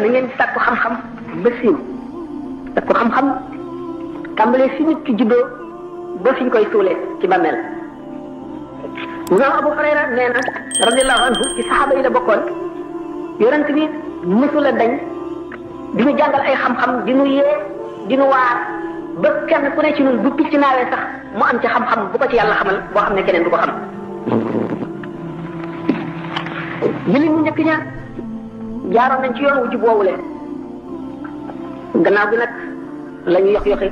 na ngeen sàkku xam-xam ba siiw sàkku xam-xam tàmbalee fi nit ki juddoo ba fi ñu koy suulee ci bàmmeel Imaam Abu Hurayra nee na radiyallahu anhu ci saxaaba yi la bokkoon yonent bi mësula dañ di ñu jàngal ay xam-xam di ñu yee di ñu waar ba kenn ku ne ci ñun bu picc naawee sax mu am ci xam-xam bu ko ci yàlla xamal boo xam ne keneen du ko xam jullit ñu njëkk ña jaaroon nañ ci yoon wu jub woowule gannaaw bi nag la ñu yoxi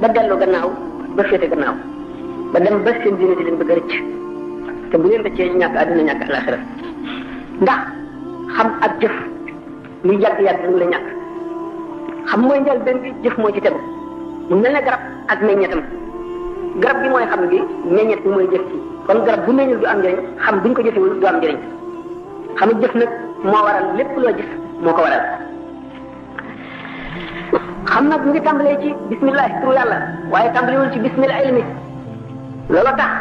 ba dellu gannaaw ba féete gannaaw ba dem ba seen diine di leen bëgg a rëcc te bu leen rëccee ñàkk àddina ñàkk alaxira ndax xam ak jëf lu yàgg-yàgg lu la ñàkk xam mooy njël benn bi jëf moo ci tegu mu mel ne garab ak meññetam garab bi mooy xam gi meññet bi mooy jëf ci kon garab bu meññul du am njëriñ xam buñ ko jëfewul du am njëriñ xam jëf nag moo waral lépp loo gis moo ko waral xam nag mu ngi tàmbalee ci bismillah turu yàlla waaye tàmbalewul ci bismillah ilmi loolu tax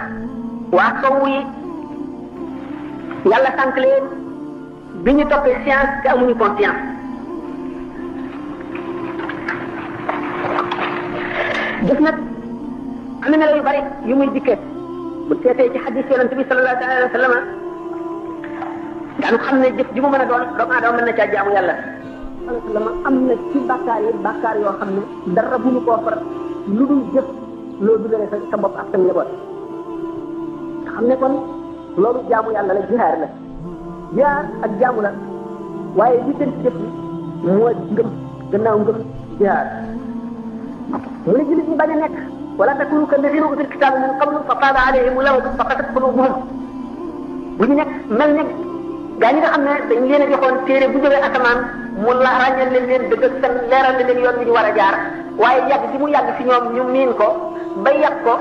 waa sowu yi yàlla sànq leen bi ñu toppee science te amuñu conscience jëf nag am na melo yu bari yu muy dikkee bu seetee ci xadis yonente bi sallallahu alayhi wa sallam daanu xam ne jëf ji mu mën a doon doomu aadama mën na caa jaamu yàlla sallallahu am na ci bàkkaar yoo xam ne dara bu ñu koo far lu dul jëf loo dundale sa bopp ak sa njaboot xam ne kon loolu jaamu yàlla la jihaar ak jaamu la waaye li gën ci jëf bi moo ngëm gannaaw ngëm jihaar mu ne jullit ñi bañ a nekk wala takunu kalladina utul kitaaba min qablu fa taaba alayhim lawdu fa qasat qulubuhum bu ñu nekk mel ne gaa ñi nga xam ne dañ leen a joxoon téere bu jógee asamaan mu la ràññal leen dëgg ak seen leeral leen yoon wi ñu war a jaar waaye yàgg ci mu yàgg ci ñoom ñu miin ko ba yàgg ko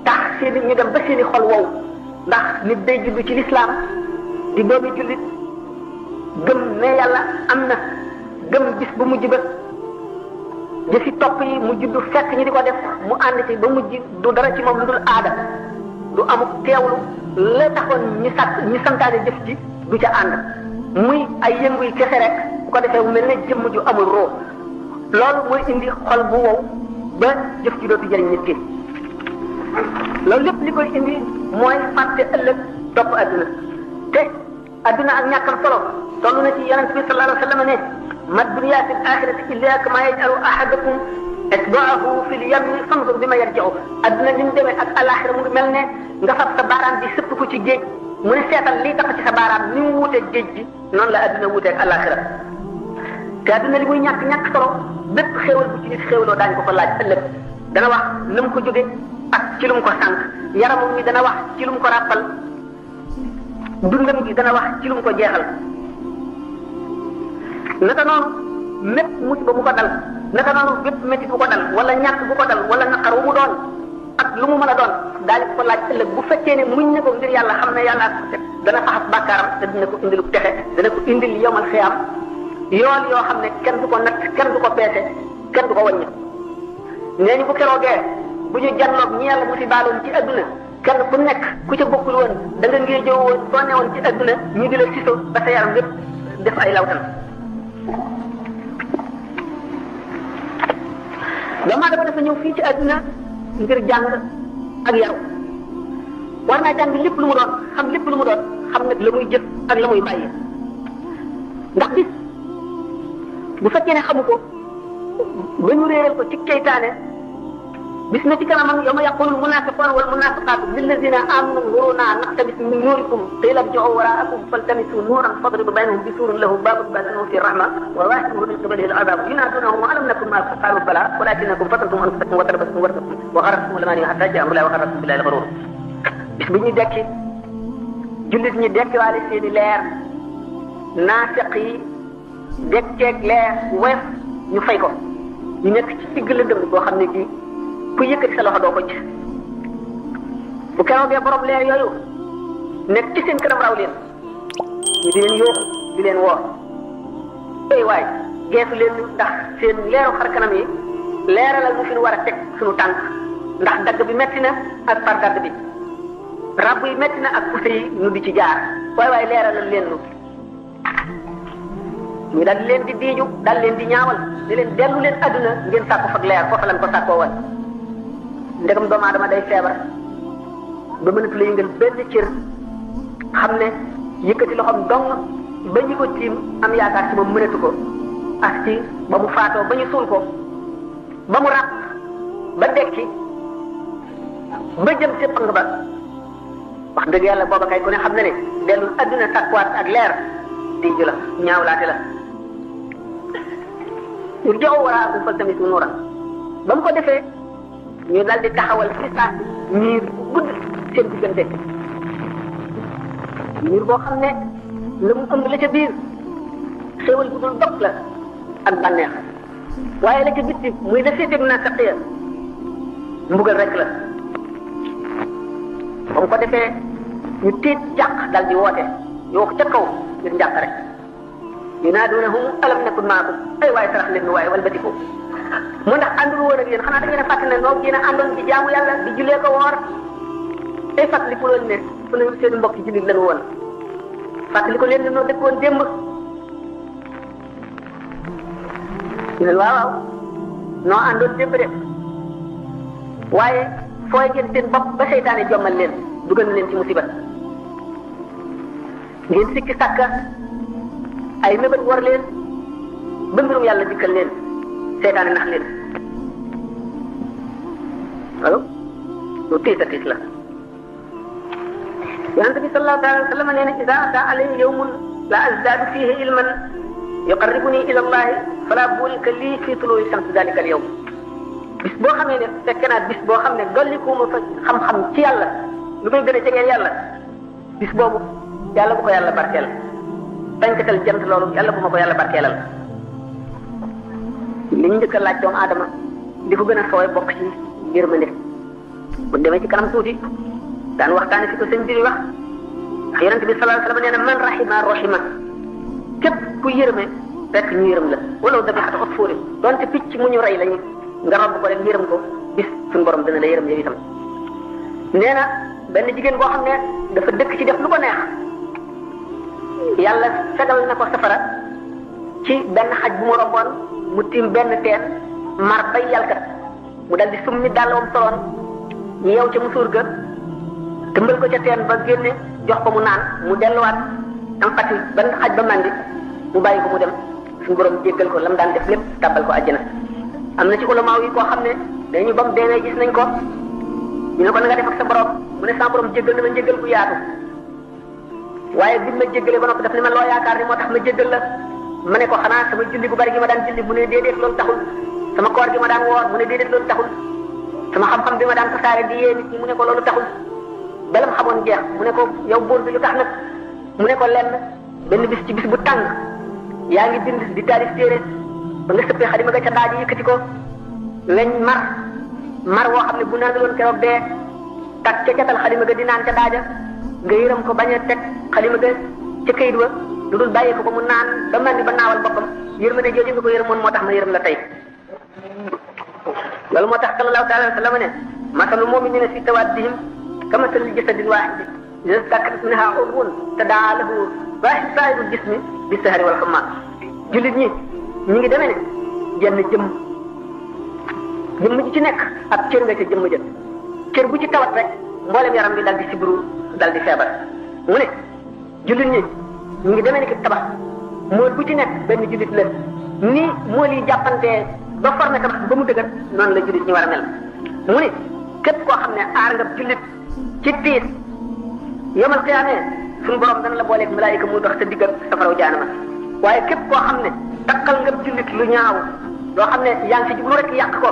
tax seen ñu dem ba seen i xol wow ndax nit day judd ci lislaam di doomi jullit gëm ne yàlla am na gëm bis bu mujj ba jëfi topp yi mu judd fekk ñi di ko def mu ànd ci ba mujj du dara ci moom lu dul aada du amuk teewlu la taxoon ñi santaane jëf ji du ca ànd muy ay yëngu yi kese rek bu ko defee mu mel ne jëmm ju amul roo loolu mooy indi xol bu wow ba jëf ji dootu jëriñ nit ki loolu lépp li koy indi mooy fàtte ëllëg topp adduna te adduna ak ñàkkam solo toll na ci yonent bi sallallahu alayhi wa sallam ne ma dunya fi l-axirati illa kama yaj'alu ahadukum isba'ahu fi l-yammi fanzur bima yarji'u adduna ni mu demee ak alaxira mu ngi mel ne nga fab sa baaraam bi sëpp ko ci géej mu ne seetal lii tax ci sa baaraam ni mu wuuteeg géej gi noonu la adduna wuuteeg alaxira te adduna li muy ñàkk solo bépp xéewal bu ci nit xéewaloo daañu ko laaj ëllëg dana wax na mu ko jóge ak ci lu mu ko sànq yaramam mi dana wax ci lu mu ko ràppal dundam gi dana wax ci lu mu ko jeexal naka noonu mépp musiba bu ko dal naka noonu bépp métti bu ko dal wala ñàkk bu ko dal wala naqar wu mu doon ak lu mu mën a doon daal ko laaj ëllëg bu fekkee ne muñ ne ko ngir yàlla xam ne yàlla ak ko teg dana faxas bàkkaaram te dina ko indil texe dana ko indil yowmal xiyaam yoon yoo xam ne kenn du ko natt kenn du ko peese kenn du ko wàññi nee ñu bu keroogee bu ñu janloog ñi yàlla bu fi baaloon ci adduna kenn ku nekk ku ca bokkul woon da nga ngir jëw woon soo newoon ci adduna ñu di la siso ba sa yaram lépp def ay lawtan doomu aadama dafa ñëw fii ci adduna ngir jàng ak yaru war naa jàng lépp lu mu doon xam nag la muy jëf ak la muy bàyyi ndax bis bu fekkee ne xamu ko ba ñu réeral ko ci keytaane bis na ci kanamam yawma yaqulu munafiquna wal munafiqatu lillazina amanu nuruna naqtabis min nurikum qila irji'u wara'akum faltamisu nuran fadribu baynahum bisurin lahu babun batinuhu fihi rahma wa zahiruhu min qibalihi al'adab yunadunahum alam nakun ma'akum qalu bala walakinakum fatantum anfusakum wa tarabastum wartabtum wa gharratkum al-amani hatta ja'a amrullahi wa gharrakum billahi al-ghurur bis bu ñuy dekki jullit ñi dekkiwaale seeni leer naafiq yi dekkeeg leer weef ñu fay ko ñu nekk ci digg lëndëm boo xam ne kii ku yëkkati sa loxo doo ko gis bu keroogee borom leer yooyu nekk ci seen kanam raw leen ñu di leen yóoxu di leen woo ay waay geesu leen ndax seen leeru xar kanam yi leeralal mu fi nu war a teg suñu tànk ndax dagg bi metti na ak par dagg bi ràbb yi metti na ak pousse yi nu di ci jaar waay waay leeralal leen nu ñu daal leen di diiju daal leen di ñaawal di leen dellu leen adduna ngeen sàkku fag leer foofa lañ ko sàkkoo woon ndegam doomu aadama day feebar ba mënatu la yëngal benn cër xam ne yëkkati loxoom dong ba ñu ko tiim am yaakaar ci moom mënatu ko ak ci ba mu faatoo ba ñu suul ko ba mu ràpp ba dekki ba jëm ci pang ba wax dëgg yàlla booba kay ku ne xam na ne dellu adduna sàkkuwaat ak leer diiju la ñaawlaate la irji'u waraakum faltamisu nuuran ba mu ko defee ñu dal di taxawal ci saa miir bu gudd seen diggante miir boo xam ne la mu ëmb la ca biir xéwal bu dul dog la ak bànneex waaye la ca bitti muy la féeteeg naafiqiya mbugal rek la ba mu ko defee ñu tiit jàq dal di woote yoo ko ca kaw ngir njàq rek yunaadunahum alam nakun maakum ay waaye sarax leen nu waaye walbatiku mu ndax àndul woon ak yéen xanaa da ngeen a fàttali ne noonu yéen a àndoon di jaamu yàlla di jullee ko woor tey fàttaliku loolu ne fu ne seen mbokk ci jullit lañu woon fàttaliku leen ne noo dëkk woon démb ñu ne waaw noo àndoon démb de waaye fooy ngeen seen bopp ba seytaane jommal leen dugal na leen ci musiba ngeen sikki sàkka ay mébét war leen ba mbirum yàlla dikkal leen seytaane nax leen allo lu tiis a tiis la yonente bi sallallahu alayhi wa sallam nee na ida ata alayhi yawmun la azdaadu fihi ilman yuqarribuni ila allahi fala bulika lii fi tulu'i shams dalika al yawm bis boo xamee ne fekk naa bis boo xam ne dollikuuma fa xam-xam ci yàlla lu may gën a jegeel yàlla bis boobu yàlla bu ko yàlla barkeel fenkatal jant loolu yàlla bu ma ko yàlla barkeelal li ñu njëkk a laaj doomu aadama li ko gën a sooy bokk ci yërmande bu demee ci kanam tuuti daan waxtaane fi ko sëñ bi wax ndax yonente bi sallallahu alayhi wa sallam nee na man rahima rahima képp ku yërëme fekk ñu yërëm la wala dabihatu usfurin donte picc mu ñu rey lañu nga romb ko rek yërëm ko bis suñu borom dina la yërëm yow itam nee na benn jigéen boo xam ne dafa dëkk ci def lu ko neex yàlla fegal na ko safara ci benn xaj bu mu romboon mu tiim benn teen mar bay yàlkat mu dal di summi dàllam soloon yeew ca musuur ga tëmbal ko ca teen ba génne jox ko mu naan mu delluwaat am fati ban xaj ba mandi mu bàyyi ko mu dem suñu borom jéggal ko lam daan def lépp tàbbal ko àjjana am na ci ulama yi koo xam ne dañu bam deewee gis nañ ko ñu ne ko na nga def ak sa borom mu ne sa borom jéggal na ma njéggal bu yaatu waaye bi ma jéggalee ba noppi daf ne ma loo yaakaar ni moo tax ma jéggal la ma ne ko xanaa sama julli bu bari gi ma daan julli mu ne déedéet loolu taxul sama koor gi ma daan woor mu ne déedéet loolu taxul sama xam-xam bi ma daan tasaare di yee nit ñi mu ne ko loolu taxul balam xamoon jeex mu ne ko yow buur bi lu tax nag mu ne ko lenn benn bis ci bis bu tàng yaa ngi bind di taalif téere ba nga sëppee xalima nga ca daaji yëkkati ko weñ mar woo xam ne bu naan loon keroog dee tak ca catal xalima ga di naan ca daaja nga yërëm ko bañ a teg xalima ga ca kayit wa lu dul bàyyi ko mu naan ba mel ni ba naawal boppam yërmande jooju nga ko yërëmoon moo tax ma yërëm la tey loolu moo tax sallallahu taala wa sallam ne masalul mu'minina fi tawaddihim kamasalil jasadil waahid idha ishtaka minha udwun tadaa lahu saa'irul jismi bis sahri wal humma jullit ñi ñu ngi demee ne jenn jëmm ji ci nekk ak cër nga ca jëmm ja cër bu ci tawat rek mboolem yaram bi dal di sibru dal di feebar mu ne jullit ñi ñu ngi demee ni ki tabax mool bu ci nekk benn jullit la ni mool yi jàppantee ba formé tabax ba mu dëgër noonu la jullit ñi war a mel mu ne képp koo xam ne aar nga jullit ci tiis yomal xiyaamee suñu borom dana la booleeg malaayika muy dox sa digg ak safaraw jaanama waaye képp koo xam ne takkal nga jullit lu ñaaw loo xam ne yaa ngi ci jublu rek yàq ko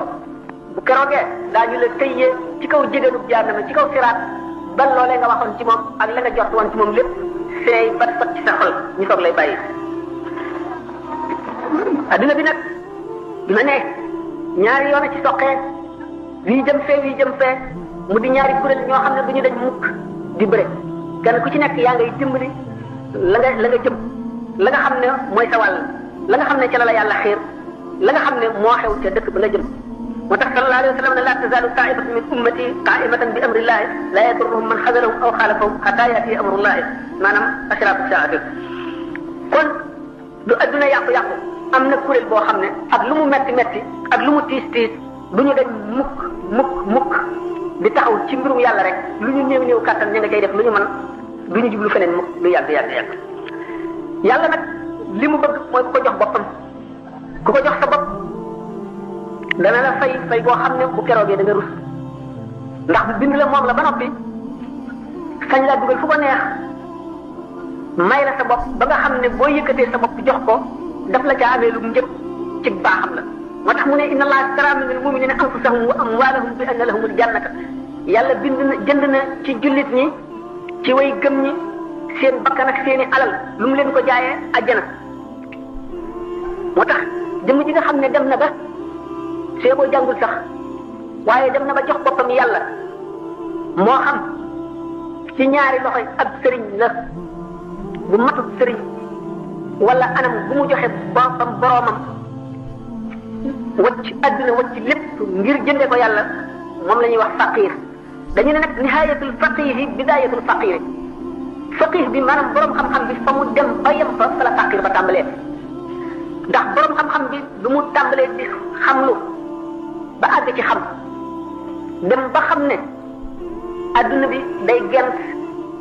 bu keroogee daañu la tëyyee ci kaw jégéenub jaanama ci kaw siraat ban loolee nga waxoon ci moom ak la nga jot woon ci moom lépp seey bat bat ci sa xol ñu soog lay bàyyi. adduna bi nag dina ne ñaari yoon a ci soqee wii jëm fee mu di ñaari kuréel ñoo xam ne du ñu dañ mukk di bëre kenn ku ci nekk yaa ngay dimbali la nga jëm la nga xam ne mooy sa wàll la nga xam ne ca la yàlla xiir la nga xam ne moo xew ca dëkk ba nga jëm moo tax sallallahu alayhi wa sallam ne la tazalu ta'ifatun min ummati qa'imatan bi amrillahi la yadurruhum man xazalahum aw xaalafahum xataa yaati amrullahi maanaam ashratu saati kon du adduna yàqu-yàqu am na kuréel boo xam ne ak lu mu metti metti ak lu mu tiis tiis du ñu dañ mukk di taxaw ci mbirum yàlla rek lu ñu néew néew kàttan ña nga cay def lu ñu mën du ñu jublu feneen mukk lu yàgg yàlla nag li mu bëgg mooy ku ko jox boppam ku ko jox sa bopp dana la fay boo xam ne bu keroogee da nga rus ndax bind la moom la ba noppi sañ laa dugal fu ko neex may la sa bopp ba nga xam ne boo yëkkatee sa bopp jox ko daf la caa amee lu njëkk ci baaxam la moo tax mu ne inna allaha ishtara minal mu'minina anfusahum wa amwalahum bi anna lahumul jannata yàlla jënd na ci jullit ñi ci way gëm ñi seen bakkan ak seeni alal lu mu leen ko jaayee àjjana moo tax jëmm ji nga xam ne dem na ba see boo jàngul sax waaye dem na ba jox boppam yàlla moo xam ci ñaari loxoy ab sëriñ la bu matut sëriñ wala anam bu mu joxe boppam boroomam wacc adduna wacc lépp ngir jënde ko yàlla moom la ñuy wax faqir dañu ne nag nihayatul faqihi bidayatul faqiri faqih bi maanaam borom xam-xam bi fa mu dem ba yem fa la faqir ba tàmbalee ndax borom xam-xam bi lu mu tàmbalee di xamlu ba àgg ci xam dem ba xam ne adduna bi day gent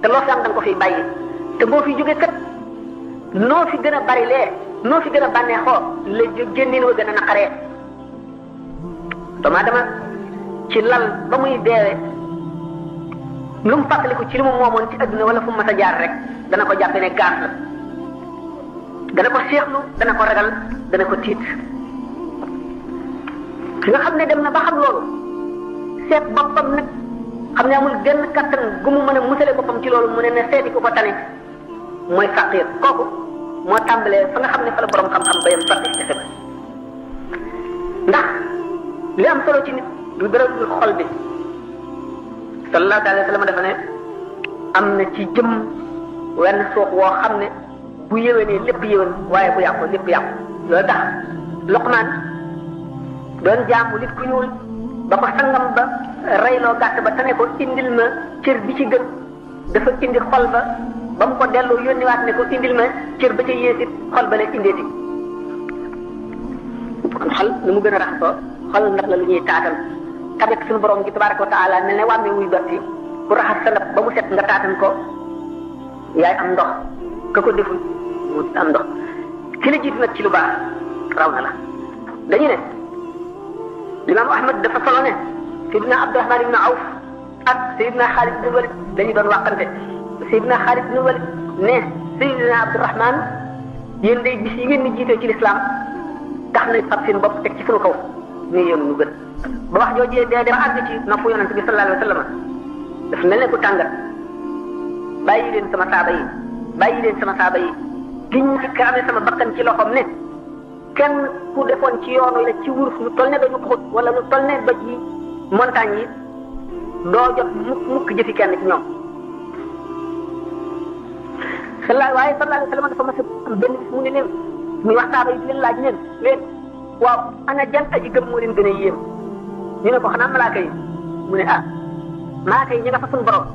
te loo fi am da nga ko fiy bàyyi te boo fi jógee kat noo fi gën a bari lee noo fi gën a bànneexoo la génneen wa gën a naqaree doomu aadama ci lal ba muy deewee lu mu fàttaliku ci li mu moomoon ci adduna wala fu mu mas a jaar rek dana ko jàppe ne gaas la dana ko seexlu dana ko ragal dana ko tiit ki nga xam ne dem na ba xam loolu seet boppam nag xam ne amul genn kattan gu mu mën a musale boppam ci loolu mu ne seeti ku ko tane mooy faqir kooku moo tàmbalee fa nga xam ne fa la borom xam-xam ba yem faqir ci sebe ndax li am solo ci nit du dara dul xol bi sallallahu alayhi wa sallam dafa ne am na ci jëm wenn suux woo xam ne bu yéwénee lépp yéwén waaye bu yàqu lépp yàqu loolu tax Luqmaan doon jaamu nit ku ñuul ba ko sangam ba reyloo gàtt ba tane ko indil ma cër bi ci gën dafa indi xol ba mu ko delloo yónniwaat ne ko indil ma cër ba ca yéesit xol ba la indeeti kon xol lu mu gën a raxasoo xol ndax la lu ñuy taatal tamit suñu borom gi tabaraka wa taala mel ne wàmme wuy dotti bu raxas sa ndab ba mu set nga taatan ko yaay am ndox ka ko deful mu am ndox ki la jiitu nag ci lu baax raw na la dañu ne Imam Ahmad dafa solo ne Seydina Abdurahman ibn Awf ak Seydina Xaalid ibn Walid dañu doon waxante Seydina Xaalid ibn Walid ne Seydina Abdurahman yéen day bis yi ngeen ni jiitee ci lislaam tax na fab seen bopp teg ci sunu kaw ñu yéen ñu gën ba wax joojee dee dem àgg ci noppu yonent bi sallallahu alayhi wa sallam dafa mel ne ku tàngat bàyyi leen sama saaba yi giñ ci ka amee sama bakkan ci loxoom ne kenn ku defoon ci yoonu la ci wurus lu toll ne dañu xut wala lu toll ne doj yi montagne yi doo jot mukk jëfi kenn ci ñoom sallallahu alayhi wa sallam dafa mas a am benn bis mu ne leen muy wax saaba yi di leen laaj leen waaw ana jan aji gëm moo leen gën a yéem ñu ne ko xanaa malaaka yi mu ne malaaka yi ñi nga fa suñu borom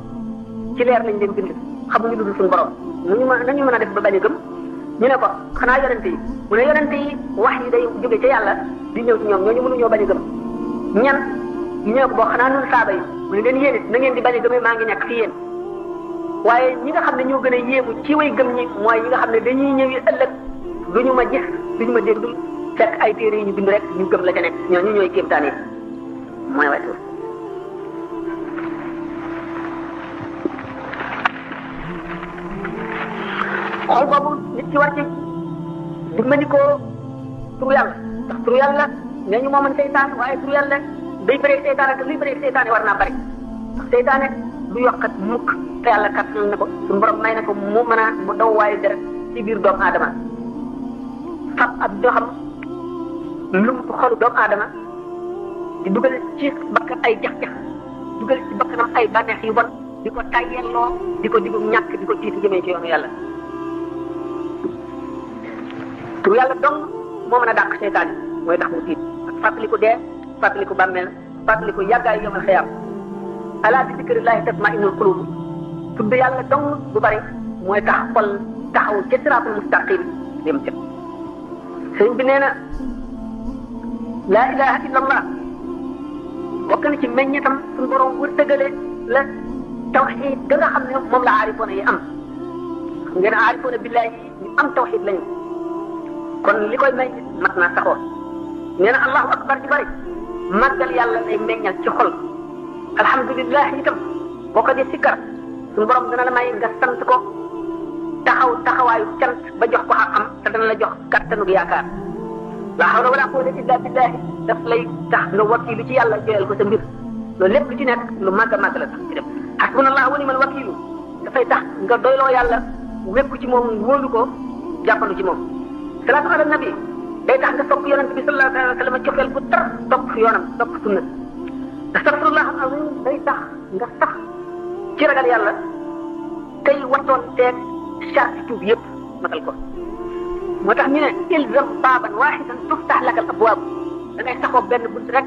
ci leer lañ leen bind xamuñu lu dul suñu borom nañu mën a def ba bañ a gëm ñu ne ko xanaa yonente yi mu ne yonente yi wax yi day jóge ca yàlla di ñëw ci ñoom ñooñu mënuñoo bañ a gëm ñan ñu ne ko boo xanaa nun saaba yi mu ne leen yéen it na ngeen di bañ a gëmee maa ngi nekk fi yéen waaye ñi nga xam ne ñoo gën a yéemu ci way gëm ñi mooy ñi nga xam ne dañuy ñëwi ëllëg duñu ma gis duñu ma déggul fekk ay téere yi ñu bind rek ñu gëm la ca nekk ñooñu ñooy kéemtaan yi mooy way xol boobu nit ci war ci dimbandikoo turu yàlla ndax turu yàlla nee ñu moo mën seytaan waaye turu yàlla day bëree seytaane te luy bëree seytaane war naa bëri ndax seytaane du yokkat mukk te yàlla kattanal na ko suñu borom may na ko mu mën a mu daw waayu deret ci biir doomu aadama fab ab doxam lump xolu doomu aadama di dugal ci bakkan ay jax-jax dugal ci bakkanam ay bànneex yu bon di ko tayyelloo di ko digum ñàkk di ko tiitu jëmee ci yoonu yàlla tur yàlla dong moo mën a dàq seytaan yi mooy tax mu tiit ak fàttaliku dee fàttaliku bàmmeel fàttaliku yàggaay yomal xiyaam alaa bi zikrillahi tatma'innul qulub tudd yàlla dong bu bari mooy tax xol taxaw ca siraatul mustaqim dem ca sëñ bi nee na laa ilaha illa allah bokk na ci meññetam suñu borom wërsëgale la tawxiid ga nga xam ne moom la aarifoona yi am xam ngeen aarifoona billahi ñu am tawxiid lañu kon li koy meññ mat naa saxoo nee na allahu akbar ci bari màggal yàlla lay meññal ci xol alhamdulillah itam boo ko dee sikkar suñu borom dana la may nga sant ko taxawaayu cant ba jox ko xam te dana la jox kattanu yaakaar la hawla wala quwwata illa billah daf lay tax nga wakiilu ci yàlla joyal ko sa mbir loolu lépp lu ci nekk lu màgg a màgg la tax ci dem hasbunallahu wa ni'mal wakiilu dafay tax nga doyloo yàlla wékku ci moom wóolu ko jàppandu ci moom salaatu ala nabi day tax nga topp yonent bi sallallahu alayhi wa sallam cofeel bu tar topp yoonam topp sunna astaghfirullah azim day tax nga sax ci ragal yàlla tey wattoon teeg charte tuub yëpp matal ko moo tax ñu ne ilzam baaban waahidan tuftax laka al abwaab da ngay saxoo benn bunt rek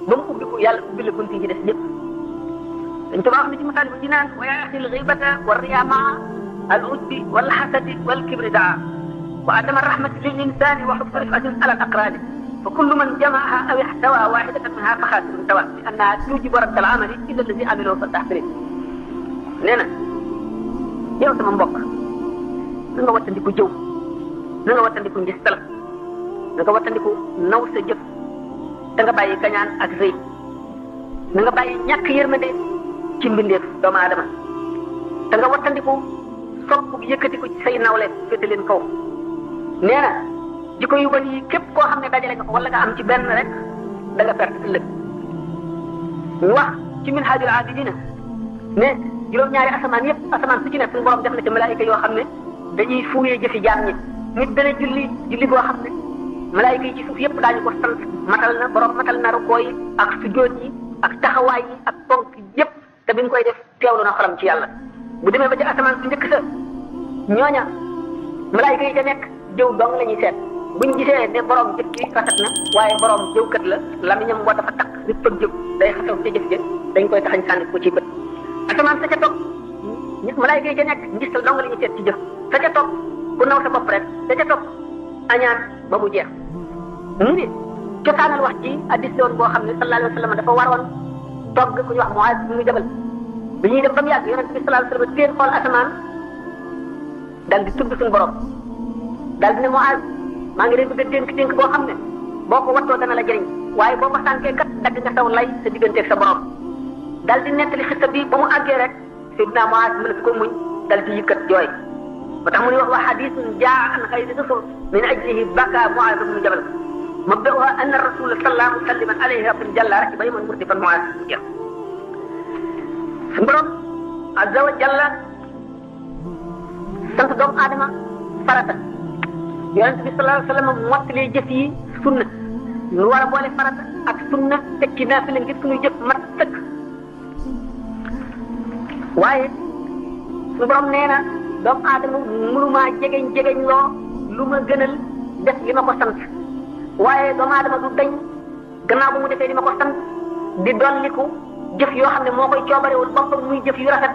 ba mu ubbi ko yàlla ubbi la bunt yi ci des yëpp dañ ko wax ni ci Masaalikul Jinaan wa yaa axil ghibata wa riyaa maa al ujbi wal hasadi wal kibri daa wa adama rahmati lil insani wa hubbi rifatin ala al aqrani fa kullu man jamaaha aw ihtawa waahidatan minha fa xaasirun sawa li annaha tujibu radd al amali illa alladi amilahu fa taxsiri nee na yow sama mbokk na nga wattandiku jëw na nga wattandiku ngistal na nga wattandiku naw sa jëf da nga bàyyi kañaan ak rëy na nga bàyyi ñàkk yërmande ci mbindeef doomu aadama da nga wattandiku sopp yëkkatiku ci say nawle féete leen kaw nee na jikko yu bon yi képp koo xam ne dajale nga ko wala nga am ci benn rek da nga perte ëllëg ñu wax ci minhajul abidina ne juróom-ñaari asamaan yëpp asamaan su ci nekk suñu borom def na ci malaayika yoo xam ne dañuy fuuyee jëfi jaam ñi nit dana julli boo xam ne malaayika yi ci suuf yëpp daañu ko sant matal na rukoo yi ak sujjóot yi ak taxawaay yi ak ponk yëpp te bi mu koy def teewlu na xolam ci yàlla bu demee ba ci asamaan su njëkk sa ñooña malaayika yi ca nekk jëw dong la ñuy seet buñ gisee ne borom jëf ci rafet na waaye borom jëwkat la lamiñam moo dafa takk nit pëg jëw day xasaw ca jëf jëf dañ koy taxañ sànni ko ci bët asamaan sa ca topp nit malaayika yi ca nekk ngistal dong la ñuy seet ci jëf sa ca topp ku naw sa bopp rek sa ca topp añaan ba mu jeex mu ne cosaanal wax ci addis loon boo xam ne sallallahu alayhi wa sallam dafa waroon togg ku ñu wax Muaaz mu jabal bi ñuy dem ba mu yàgg yonent bi sallallahu alayhi wa sallam teen xool asamaan dal di tudd suñu borom dal di ne Muaaz maa ngi leen bëgg a dénk boo xam ne boo ko wattoo dana la jëriñ waaye boo ko sànkee kat dagg nga saw lay sa digganteeg sa borom dal di nettali xista bi ba mu àggee rek Seydina Muaaz mënatu ko muñ dal di yëkkat jooy ba tax mu wax wa hadiisun jaa an xayri rasul min ajlihi baka Muaaz ibn Jabal mabda'uha anna rasula sallallahu musalliman alayhi abdul jalla rakiba yawman murdifan Muaaz jeex suñu borom azza wa jalla sant doomu aadama farata yonent bi sallallahu alayhi wa sallam mottalee jëf yi sunna lu war a boole farata ak sunna teg ci naafila ngir suñu jëf mat sëkk waaye suñu borom nee na doomu aadama mënumaa jegeñ loo lu ma gënal def li ma ko sant waaye doomu aadama du dañ gannaaw bu mu defee li ma ko sant di dolliku jëf yoo xam ne moo koy coobarewul boppam muy jëf yu rafet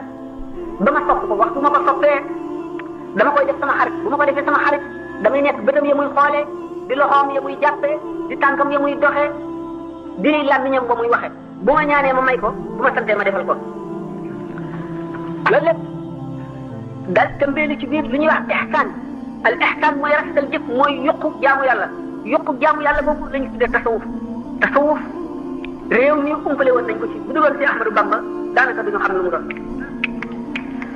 ba ma sopp ko waxtu ma ko soppee dama koy def sama xarit bu ma ko defee sama xarit damay nekk bëtam ya muy xoolee di loxoom ya muy jàppee di tànkam ya muy doxee di làmmiñam ba muy waxe bu ma ñaanee ma may ko bu ma santee ma defal ko loolu lépp daal tëmbeeli ci biir li ñuy wax ihsaan al ihsaan mooy rafetal jëf mooy yokku jaamu yàlla boobu la ñu tuddee tasawuf réew mi umpale woon nañ ko ci bu dugal si Ahmadou Bamba daanaka duñu xam lu mu doon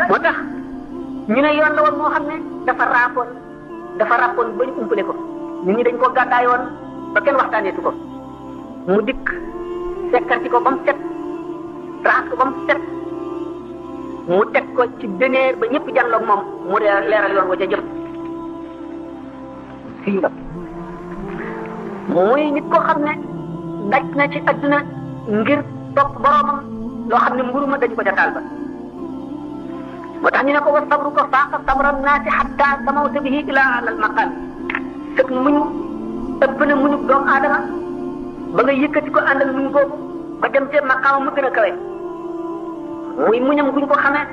moo tax ñu ne yoon la woon moo xam ne dafa ràppoon ba ñu umpale ko nit ñi dañ ko gàddaayoon ba kenn waxtaaneetu ko mu dikk sekkarti ko ba mu set raxas ko ba mu set mu teg ko ci bénéer ba ñëpp jànloog moom mu leeral yoon wa ca jëm fii nga muy nit koo xam ne daj na ci adduna ngir topp boroomam loo xam ne mburu ma dañu ko ca taal ba moo tax ñu ne ko wa sabru ko faaqa sabra naasi xatta samawta bihi ila alal maqaam sëg muñu ëpp na muñu doomu aadama ba nga yëkkati ko ànd ak muñ googu ba dem ci maqaama mu gën a kawe muy muñam guñ ko xamee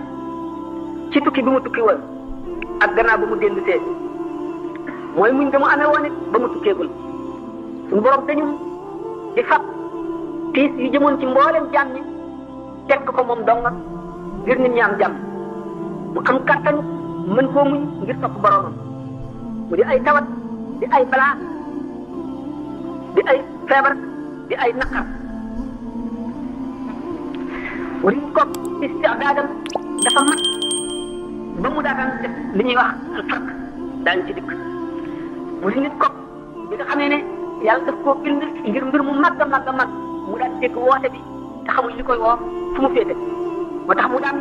ci tukki bi mu tukki woon ak gannaaw ba mu dellu see mooy muñ nga mu amee woon it ba mu tukkeegul suñu borom dañu di fab tiis yu jëmoon ci mboolem jàmm ñi teg ko moom dong ngir nit ñi am jàmm mu am kattan mën koo muñ ngir topp boromam mu di ay tawat di ay balaa di ay feebar di ay naqar wala ko istidaadam dafa mat ba mu daataan def li ñuy wax al farq daañu ci dikk mu di nit ko bi nga xamee ne yàlla daf koo bind ngir mbir mu mag a mag a mag mu daan dégg woote bi te xamul li koy woo fu mu féete moo tax mu daan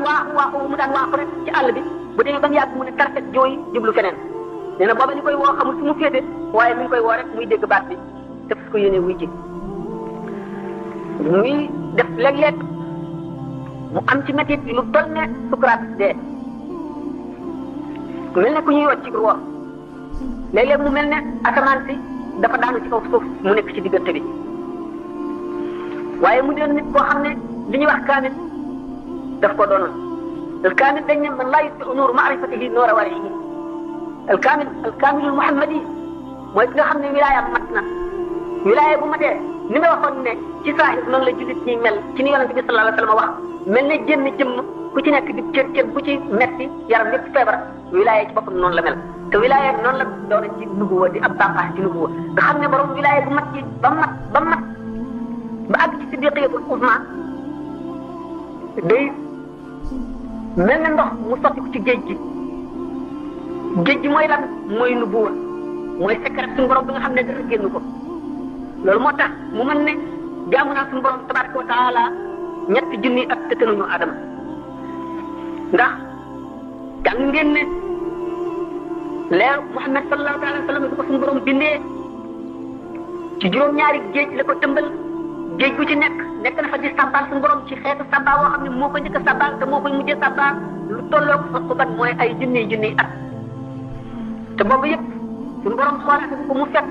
waaxu rek ci àll bi bu demee ba mu yàgg mu ne tarfet jooy jublu feneen nee na booba li koy woo xamul fu mu féete waaye mi ngi koy woo rek muy dégg baat bi def ko yéene wuy ji muy def léeg-léeg mu am ci métit lu toll ne sukuraat dee mel ne ku ñuy wàcc ci ruwa léeg-léeg mu mel ne asamaan si dafa daanu ci kaw suuf mu nekk ci diggante bi waaye mu doon nit koo xam ne li ñuy wax kaamil daf ko doonoon al kaamil dañ ne man laa yutfi nuuru maarifatihi noora warihi al kaamilul muhammadi mooy ki nga xam ne wilaayam mat na wilaaya bu matee ni ma waxoon ne ci saahir noonu la jullit ñi mel ci ni yonente bi sallallahu alayhi wa sallam wax mel ne jënn jëmm ku ci nekk di cër bu ci metti yaram yëpp feebar wilaaya ci boppam noonu la mel te wilaaya noonu la doon ci nubuwa di ab bànqaas ci nubuwa nga xam ne borom wilaaya bu mat ci ba àgg ci siddiqiyatul uzma day mel ne ndox mu sotti ko ci géej gi mooy lan mooy nubuwa mooy secret suñu borom bi nga xam ne dara génn ko loolu moo tax mu mën ne jaamu naa suñu borom tabaraka wa taala ñetti junni ak te tënuñu Adama ndax jàng ngeen ne leer Muhammad sallallahu alayhi wa sallam bi ko suñu borom bindee ci juróom-ñaari géej la ko tëmbal géej gu ci nekk na fa di sàbbaal suñu borom ci xeetu sàbbaa boo xam ne moo ko njëkk a sàbbaal te moo koy mujjee sàbbaal lu tolloog fa mooy ay junniy at te boobu yëpp suñu borom xoolaat ko mu fekk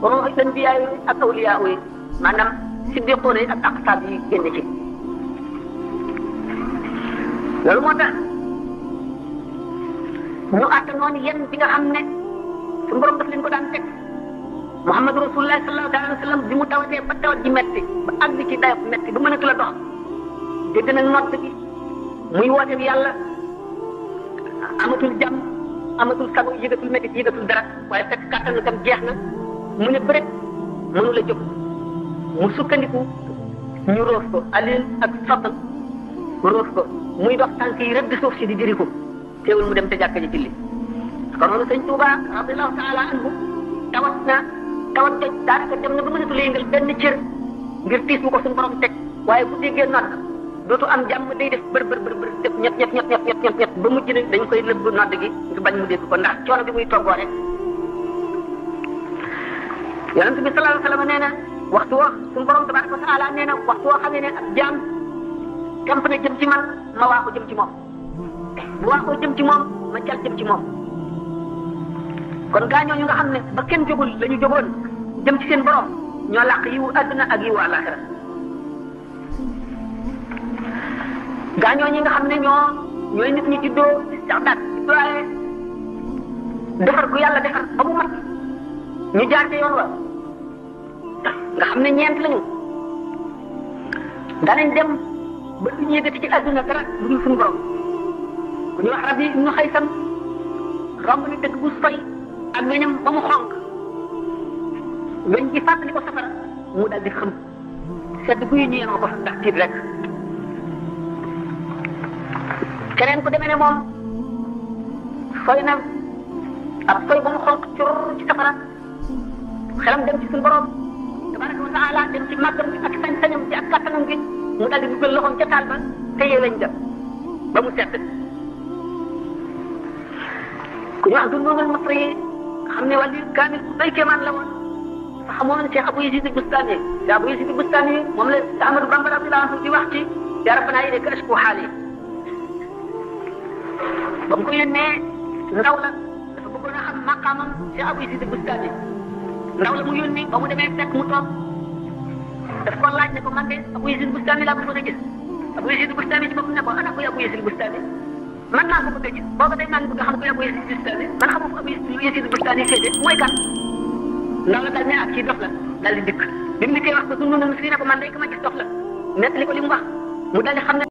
ruuxi anbiyaa yi ak awliyaa yi maanaam siddiqoon yi ak aqtaab yi génn ci loolu moo tax ñu àtte noonu yenn bi nga xam ne suñu borom daf leen ko daan teg Muhammadu Rasulullah sallallahu alayhi wa sallam bi mu tawatee ba tawat ji metti ba àgg ci dayo metti ba mënatu la dox dégg na nodd gi muy woote bi yàlla amatul jàmm amatul sago yëgatul métti yëgatul dara waaye fekk kàttan tam jeex na mu ne bëreet mënu la jóg mu sukkandiku ñu roof ko alin ak sottal roof ko muy dox tànk yi rëdd suuf si di diri ko teewul mu dem te jàkka ji julli kon noonu sëñ Tuuba radiyallahu taala anhu tawat joj daanaka dem na ba mënatu la yëngal benn cër ngir tiis bu ko suñu borom teg waaye bu déggee nodd dootu am jàmm day def bër def ñett ba mujj ne dañ koy lëbb nodd gi ngir bañ mu dégg ko ndax coono bi muy toggoo rek yonent bi sallallahu alayhi wa sallam nee na waxtu woo suñu borom tabaraka wa taala nee na waxtu woo xamee ne ab jaam kamp na jëm ci man ma waa ko jëm ci moom bu waa ko jëm ci moom ma cal jëm ci moom kon gaa ñooñu nga xam ne ba kenn jógul la ñu jógoon jëm ci seen borom ñoo làq yiwu àdduna ak yiwu àllaaxira gaa ñooñu nga xam ne ñooy nit ñi juddoo istidaad waaye defar gu yàlla defar ba mu mat ñu jaar ci yoon wa nga xam ne ñeent lañu danañ dem ba du ñu yëgati ci àdduna dara lu dul suñu borom ku ñu wax Rabi ibnu Xaysam romb ni dëkk bu soy ak weñam ba mu xonq weñ gi fàttali ko safara mu dal di xam sedd guy ñu yenoo ko ndax tiit rek keneen ku demee ne moom soy na ab soy ba mu xonq cur ci safara xelam dem ci suñu borom tabaraka wa taala dem ci màggam bi ak sañ-sañam ci ak kattanam gi mu dal di dugal loxoom ca taal ba téye weñ ga ba mu sedd ku ñu wax du noongal masri yi xam ne wàllu kaamil ku doy kéemaan la woon dafa xamoon Cheikh Abou Yazid Bustami te Abou Yazid Bustami moom la Ahmadou Bamba radiyallahu anhu di wax ci yaa rabbana ilayka ashku haali ba mu ko yónnee ndaw la dafa bëggoon a xam maqaamam Cheikh Abou Yazid Bustami ndaw la mu yónni ba mu demee fekk mu toog daf ko laaj ne ko man de Abou Yazid Bustami laa bëggoon a gis Abou Yazid Bustami ci boppam ne ko ana koy Abou Yazid Bustami man naa ko bëgg a gis booba tey maa ngi bëgg a xam ku Abu Yazid Bistami man xamu ko Abu Yazid Bistami féete mooy kan ndax la dal ne ak kii dof la dal di dikk bi mu dikkee wax ko sunu noonu fii ne ko man day ko ma gis dof la nettali ko li mu wax mu dal di xam ne